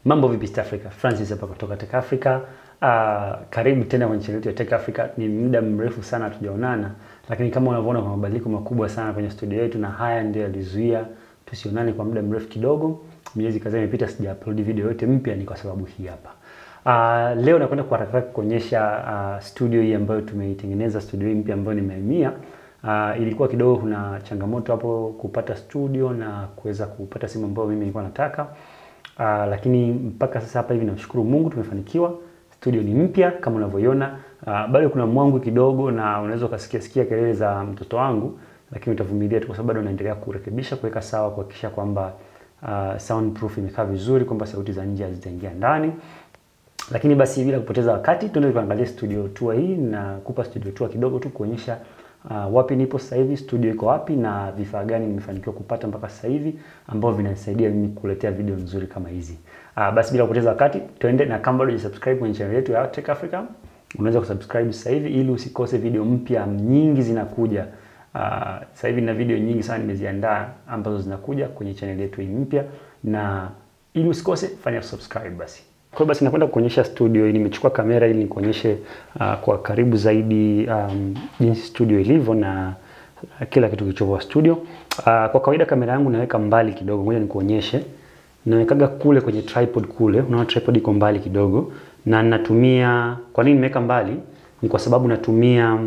Mambo vipi East Africa? Francis hapa kutoka Tech Africa. Karibu tena kwenye channel yetu ya Tech Africa. Ni muda mrefu sana tujaonana, lakini kama unavyoona kuna mabadiliko makubwa sana kwenye studio yetu, na haya ndio yalizuia tusionane kwa muda mrefu kidogo. Miezi kadhaa imepita sija-upload video yote mpya, ni kwa sababu hii hapa. Leo nakwenda kwa haraka kuonyesha studio hii ambayo tumeitengeneza, studio hii mpya ambayo nimehamia. Ilikuwa kidogo kuna changamoto hapo kupata studio na kuweza kupata simu ambayo mimi nilikuwa nataka. Lakini mpaka sasa hapa hivi namshukuru Mungu tumefanikiwa. Studio ni mpya kama unavyoiona. Bado kuna mwangu kidogo na unaweza ukasikia kelele za mtoto wangu, lakini utavumilia tu kwa sababu bado naendelea kurekebisha, kuweka sawa, kuhakikisha kwamba soundproof imekaa vizuri, kwamba sauti za nje hazitaingia ndani. Lakini basi bila kupoteza wakati tuende tuangalie studio tour hii, na kupa studio tour kidogo tu kuonyesha wapi nipo sasa hivi, studio iko wapi na vifaa gani nimefanikiwa kupata mpaka sasa hivi ambavyo vinanisaidia mimi kuletea video nzuri kama hizi. Basi bila kupoteza wakati tuende, na kama bado hujasubscribe kwenye channel yetu ya Tech Africa, unaweza kusubscribe sasa hivi ili usikose video mpya nyingi zinakuja. Sasa hivi na video nyingi sana nimeziandaa ambazo zinakuja kwenye channel yetu hii mpya, na ili usikose fanya subscribe basi. Kwa basi nakwenda kuonyesha studio hii. Nimechukua kamera ili nikuonyeshe kwa karibu zaidi jinsi studio ilivyo na kila kitu kilichopo studio. Kwa kawaida kamera yangu naweka mbali kidogo, ngoja nikuonyeshe. Nawekaga kule kwenye tripod kule, unaona tripod iko mbali kidogo, na natumia, kwa nini nimeweka mbali? Ni kwa sababu natumia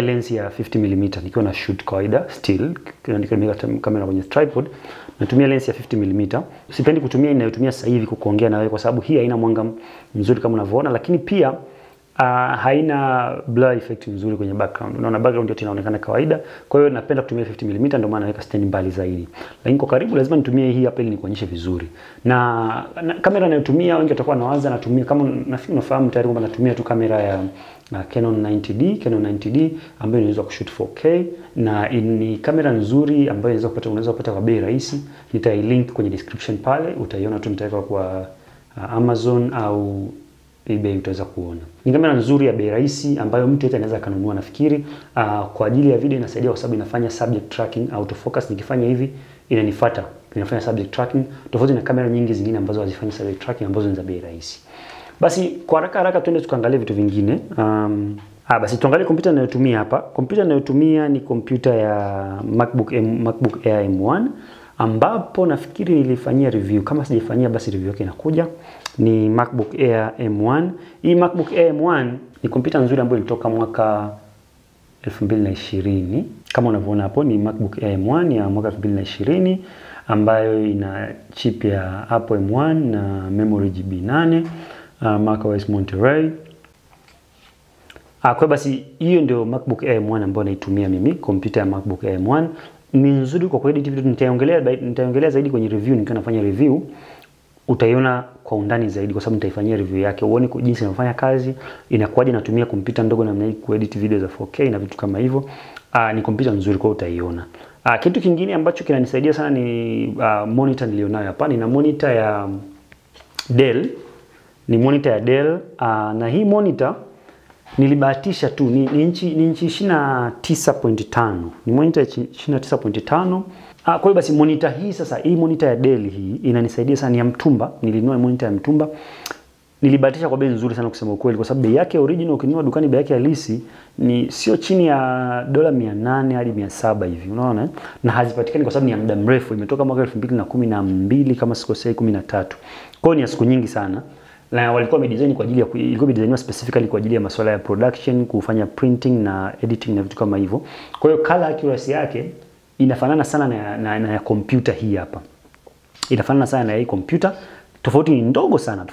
lens ya 50mm nikiwa na shoot kawaida still. Nimeweka kamera kwenye tripod, natumia lens ya 50mm. Sipendi kutumia inayotumia sasa hivi kuongea na wewe kwa sababu hii haina mwanga mzuri kama unavyoona, lakini pia haina blur effect nzuri kwenye background. Unaona background yote inaonekana kawaida. Kwa hiyo napenda kutumia 50mm, ndio maana naweka stand mbali zaidi. Lakini kwa karibu lazima nitumie hii hapa ili nikuonyeshe vizuri. Na kamera ninayotumia wengi watakuwa nawaza natumia, kama nafikiri unafahamu tayari kwamba natumia tu kamera ya Canon 90D ambayo inaweza kushoot 4K, na ni kamera nzuri ambayo unaweza kupata kwa bei rahisi. Nitailink kwenye description pale, utaiona tu, nitaweka kwa Amazon au eBay, utaweza kuona. Ni kamera nzuri ya bei rahisi ambayo mtu yote anaweza kanunua. Nafikiri kwa ajili ya video inasaidia kwa sababu inafanya subject tracking, autofocus. Nikifanya hivi inanifuata, inafanya subject tracking tofauti na kamera nyingi zingine ambazo hazifanyi subject tracking, ambazo ni za bei rahisi. Basi kwa haraka twende tukaangalie vitu vingine. Basi tuangalie kompyuta ninayotumia hapa. Kompyuta ninayotumia ni kompyuta ya Macbook Air M1 ambapo nafikiri nilifanyia review. Kama sijafanyia basi review yake inakuja. Ni Macbook Air M1. Hii Macbook Air M1 ni kompyuta nzuri ambayo ilitoka mwaka 2020. Kama unavyoona hapo ni Macbook Air M1 ya mwaka 2020 ambayo ina chip ya Apple M1 na memory GB 8, macOS Monterey. Kwa basi hiyo ndio Macbook Air M1 ambayo naitumia mimi. Kompyuta ya Macbook Air M1 ni nzuri kwa kuedit video. Nitaongelea zaidi kwenye review. Nikiwa nafanya review utaiona kwa undani zaidi kwa sababu nitaifanyia review yake uone jinsi inafanya kazi, inakuwaje natumia kompyuta ndogo namna hii kuedit video za 4K na vitu kama hivyo. Ni kompyuta nzuri kwa utaiona. Kitu kingine ambacho kinanisaidia sana ni monitor nilionayo hapa. Nina monitor ya Dell. Ni monitor ya Dell, na hii monitor nilibahatisha tu, ni inchi 29.5. Ni monitor 29.5. Kwa hiyo basi monitor hii sasa, hii monitor ya Dell hii inanisaidia sana. Ni ya mtumba, nilinunua monitor ya mtumba. Nilibahatisha kwa bei nzuri sana kusema ukweli, kwa sababu bei yake original ukinunua dukani bei yake halisi ni sio chini ya $800 hadi 700 hivi, unaona? Na hazipatikani kwa sababu ni ya muda mrefu, imetoka mwaka 2012 kama sikosei 13. Kwa hiyo ni ya siku nyingi sana. Na walikuwa wamedesign kwa ajili ya ilikuwa imedesignwa specifically kwa ajili ya masuala ya production, kufanya printing na editing na vitu kama hivyo. Kwa hiyo color accuracy yake inafanana sana na ya computer hii hapa. Inafanana sana na hii computer. Tofauti ni ndogo sana.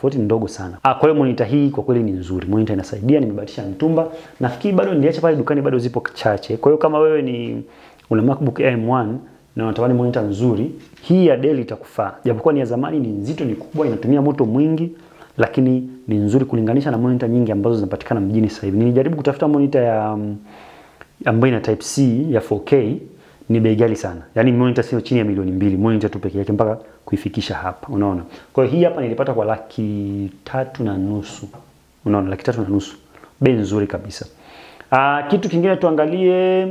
Kwa hiyo monitor hii kwa kweli ni nzuri. Monitor inasaidia, nimebahatisha mtumba. Nafikiri bado niliacha pale dukani, bado zipo chache. Kwa hiyo kama wewe una Macbook Air M1 na unatamani monitor nzuri, hii ya Dell itakufaa. Japokuwa ni ya zamani, ni nzito, ni kubwa, inatumia moto mwingi, lakini ni nzuri kulinganisha na monitor nyingi ambazo zinapatikana mjini sasa hivi. Nilijaribu kutafuta monitor ya ambayo ina type C ya 4K, ni bei ghali sana. Yaani monitor sio chini ya milioni 2, monitor tu pekee yake mpaka kuifikisha hapa, unaona. Kwa hiyo hii hapa nilipata kwa 3,500. Unaona, 3,500. Bei nzuri kabisa. Kitu kingine tuangalie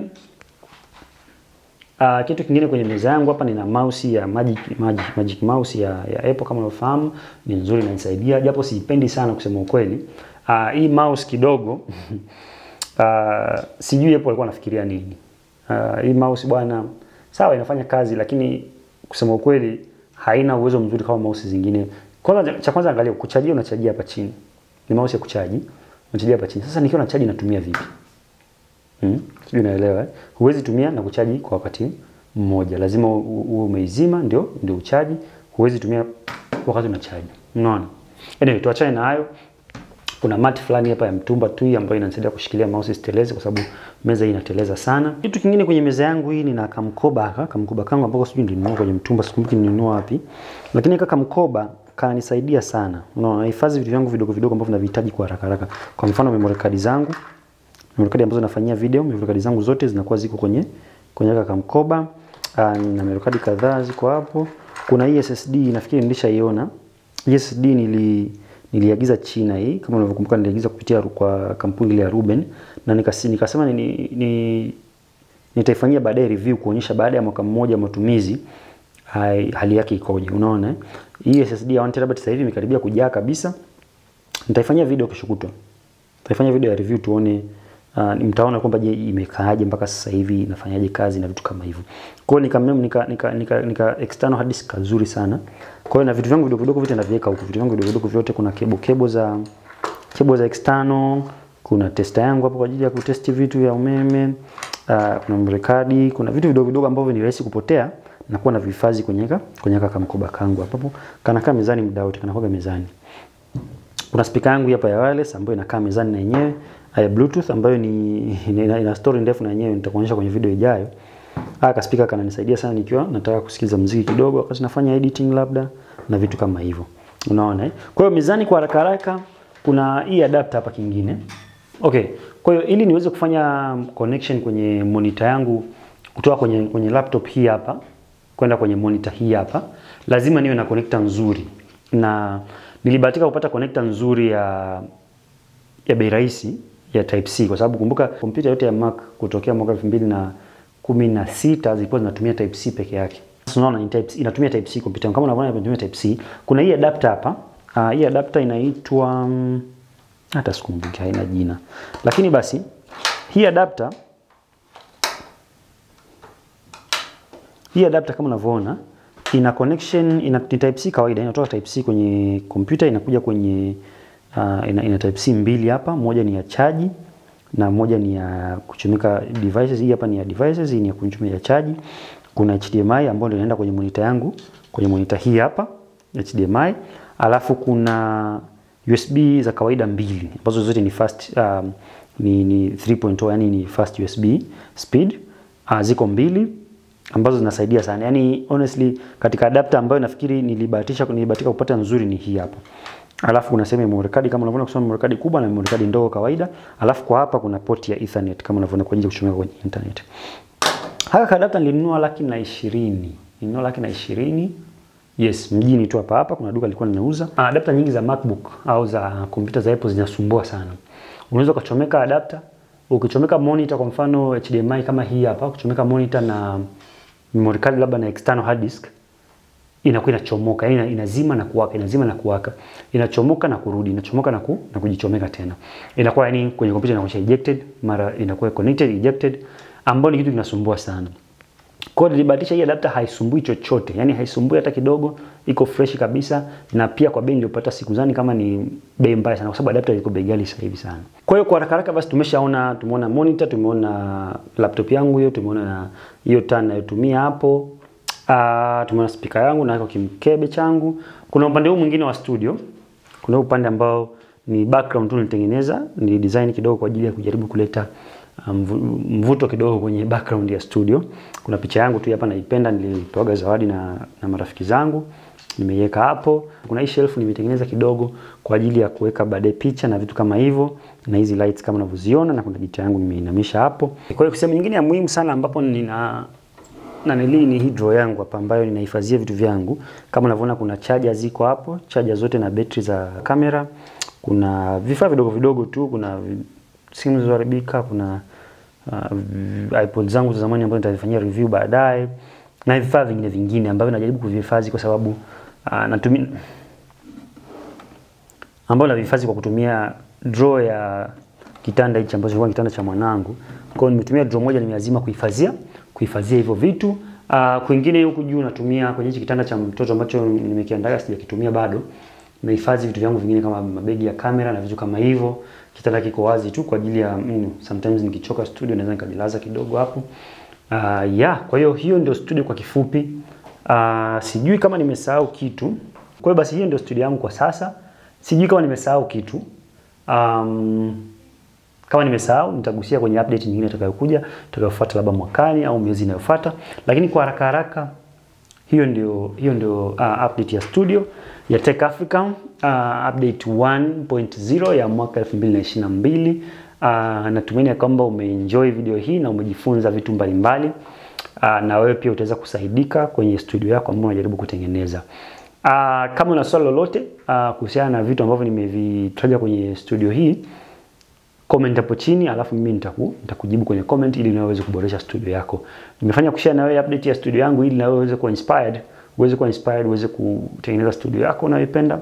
Kitu kingine kwenye meza yangu hapa nina mouse ya magic mouse ya Apple kama unavyofahamu, ni nzuri na inanisaidia japo siipendi sana kusema ukweli. Hii mouse kidogo sijui Apple alikuwa anafikiria nini. Hii mouse bwana sawa inafanya kazi lakini kusema ukweli haina uwezo mzuri kama mouse zingine. Kwanza angalia kuchajia, unachajia hapa chini. Ni mouse ya kuchaji, unachajia hapa chini. Sasa nikiwa na chaji natumia vipi? Sijui unaelewa. Huwezi tumia na kuchaji kwa wakati mmoja. Lazima uwe umeizima ndio uchaji. Huwezi tumia wakati unachaji. Unaona? Anyway, tuachane na hayo. Kuna mat fulani hapa ya mtumba tu ambayo inanisaidia kushikilia mouse isiteleze kwa sababu meza hii inateleza sana. Kitu kingine kwenye meza yangu hii nina kamkoba kangu ambako sijui nilinunua kwenye mtumba, sikumbuki nilinunua wapi. Lakini kaka mkoba kanisaidia sana. Unaona, nahifadhi vitu vyangu vidogo vidogo ambavyo navihitaji kwa haraka. Kwa mfano memory card zangu. Memory card ambazo nafanyia video, memory card zangu zote zinakuwa ziko kwenye kaka mkoba. Na memory card kadhaa ziko hapo. Kuna hii SSD nafikiri nilishaiona. Hii SSD niliagiza China hii, kama unavyokumbuka niliagiza kupitia kwa kampuni ile ya Ruben, na nikasema nitaifanyia baadaye review kuonyesha baada ya mwaka mmoja matumizi hali yake ikoje. Unaona hii SSD ya 1TB sasa hivi imekaribia kujaa kabisa. Nitaifanyia video kesho kutwa. Nitaifanyia video ya review tuone, mtaona kwamba je imekaaje mpaka sasa hivi, inafanyaje kazi na vitu kama hivyo. Kwa hiyo nika external hard disk nzuri sana. Kwa hiyo na vitu vyangu vidogo vidogo vyote naviweka huko. Vitu vyangu vidogo vidogo vyote, kuna cable za external, kuna tester yangu hapo kwa ajili ya kutesti vitu vya umeme, kuna memory card, kuna vitu vidogo vidogo ambavyo ni rahisi kupotea na kuwa na vihifadhi kwenye kaka mkoba kangu hapo. Kanakaa mezani muda wote, kanakuwa mezani. Kuna speaker yangu hapa ya wireless ambayo inakaa mezani na yenyewe, ya bluetooth ambayo ina story ndefu na yenyewe nitakuonyesha kwenye video ijayo. Ka speaker kananisaidia sana nikiwa nataka kusikiza muziki kidogo wakati nafanya editing labda na vitu kama hivyo. Unaona Kwa hiyo mezani kwa haraka kuna hii adapter hapa kingine. Okay. Kwa hiyo ili niweze kufanya connection kwenye monitor yangu kutoka kwenye laptop hii hapa kwenda kwenye monitor hii hapa, lazima niwe na connector nzuri. Na nilibahatika kupata connector nzuri ya bei rahisi ya type C kwa sababu kumbuka kompyuta yote ya Mac kutokea mwaka 2016 zilikuwa zinatumia type C peke yake. Sasa unaona inatumia type C kompyuta. Kama unaona inatumia type C, kuna hii adapter hapa. Hii adapter inaitwa hata sikumbuki, haina jina. Lakini basi hii adapter kama unavyoona ina connection, ina type C kawaida, inatoka type C kwenye kompyuta inakuja kwenye ina type C mbili hapa, moja ni ya chaji na moja ni ya kuchomeka devices. Hii hapa ni ya devices, hii ni ya kuchomeka chaji. Kuna HDMI ambayo ndio inaenda kwenye monitor yangu, kwenye monitor hii hapa HDMI. Alafu kuna USB za kawaida mbili ambazo zote ni fast, ni 3.0, yani ni fast USB speed. Ziko mbili ambazo zinasaidia sana. Yani honestly katika adapter ambayo nafikiri nilibahatika kupata nzuri ni hii hapa. Alafu kuna sehemu ya memory card kama unavyoona, kusoma memory card kubwa na memory card ndogo kawaida. Alafu kwa hapa kuna port ya Ethernet kama unavyoona kwa ajili ya kuchomeka kwenye internet. Haka adapter nilinunua 120,000. Nilinunua 120,000. Yes, mjini tu hapa kuna duka lilikuwa linauza. Adapter nyingi za Macbook au za kompyuta za Apple zinasumbua sana. Unaweza kuchomeka adapter, ukichomeka monitor kwa mfano HDMI kama hii hapa, kuchomeka monitor na memory card labda na external hard disk, inakuwa inachomoka, yani inazima na kuwaka, inazima na kuwaka. Inachomoka na kurudi, inachomoka na kujichomeka tena. Inakuwa yani kwenye kompyuta inakuwa ejected, mara inakuwa connected, ejected, ambapo ni kitu kinasumbua sana. Kwa hiyo nilibahatisha hii adapter haisumbui chochote, yani haisumbui hata kidogo, iko fresh kabisa, na pia kwa bei niliyopata sikuzani kama ni bei mbaya sana kwa sababu adapter iko bei ghali sasa hivi sana. Kwa hiyo kwa haraka basi tumeona monitor, tumeona laptop yangu hiyo, tumeona hiyo taa ninayotumia hapo. Tumeona speaker yangu na kimkebe changu. Kuna upande huu mwingine wa studio. Kuna upande ambao ni background tu nilitengeneza, ni design kidogo kwa ajili ya kujaribu kuleta mvuto kidogo kwenye background ya studio. Kuna picha yangu tu hapa naipenda, nilipewa zawadi na marafiki zangu. Nimeiweka hapo. Kuna hii shelf nimetengeneza kidogo kwa ajili ya kuweka baadaye picha na vitu kama hivyo, na hizi lights kama unavyoziona, na kuna gitaa yangu nimeinamisha hapo. Kwa hiyo sehemu nyingine ya muhimu sana ambapo ni hii drawer yangu hapa ambayo ninahifadhia vitu vyangu. Kama unavyoona kuna charger ziko hapo, charger zote na battery za kamera. Kuna vifaa vidogo vidogo tu, kuna simu zilizoharibika, kuna iPod zangu za zamani ambazo nitazifanyia review baadaye, na vifaa vingine ambavyo najaribu kuvihifadhi kwa sababu natumia kwa kutumia draw ya kitanda hichi ambacho kwa kitanda cha mwanangu. Kwa hiyo nimetumia draw moja nimeazima kuhifadhia hivyo vitu. Kwingine huku juu natumia kwenye hichi kitanda cha mtoto ambacho nimekiandaa sijakitumia bado. Nahifadhi vitu vyangu vingine kama mabegi ya kamera na vitu kama hivyo. Kitanda kiko wazi tu kwa ajili ya sometimes nikichoka studio naweza nikajilaza kidogo hapo. Kwa hiyo ndio studio kwa kifupi. Sijui kama nimesahau kitu. Kwa hiyo basi hiyo ndio studio yangu kwa sasa. Sijui kama nimesahau kitu. Kama nimesahau nitagusia kwenye update nyingine itakayofuata labda mwakani au miezi inayofuata. Lakini kwa haraka hiyo ndio update ya studio ya Tech Africa, update 1.0 ya mwaka 2022. Natumaini kwamba umeenjoy video hii na umejifunza vitu mbalimbali, na wewe pia utaweza kusaidika kwenye studio yako ambayo unajaribu kutengeneza. Kama una swali lolote kuhusiana na vitu ambavyo nimevitaja kwenye studio hii, comment hapo chini, alafu mimi nitakujibu kwenye comment ili na uweze kuboresha studio yako. Nimefanya kushare na wewe update ya studio yangu ili na wewe uweze kuwa inspired, uweze kutengeneza studio yako unayoipenda.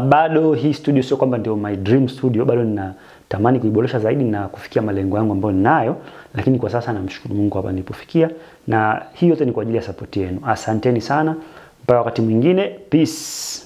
Bado hii studio sio kwamba ndio my dream studio, bado ninatamani kuiboresha zaidi na kufikia malengo yangu ambayo ninayo, lakini kwa sasa namshukuru Mungu hapa nilipofikia, na hii yote ni kwa ajili ya support yenu. Asanteni sana. Mpaka wakati mwingine. Peace.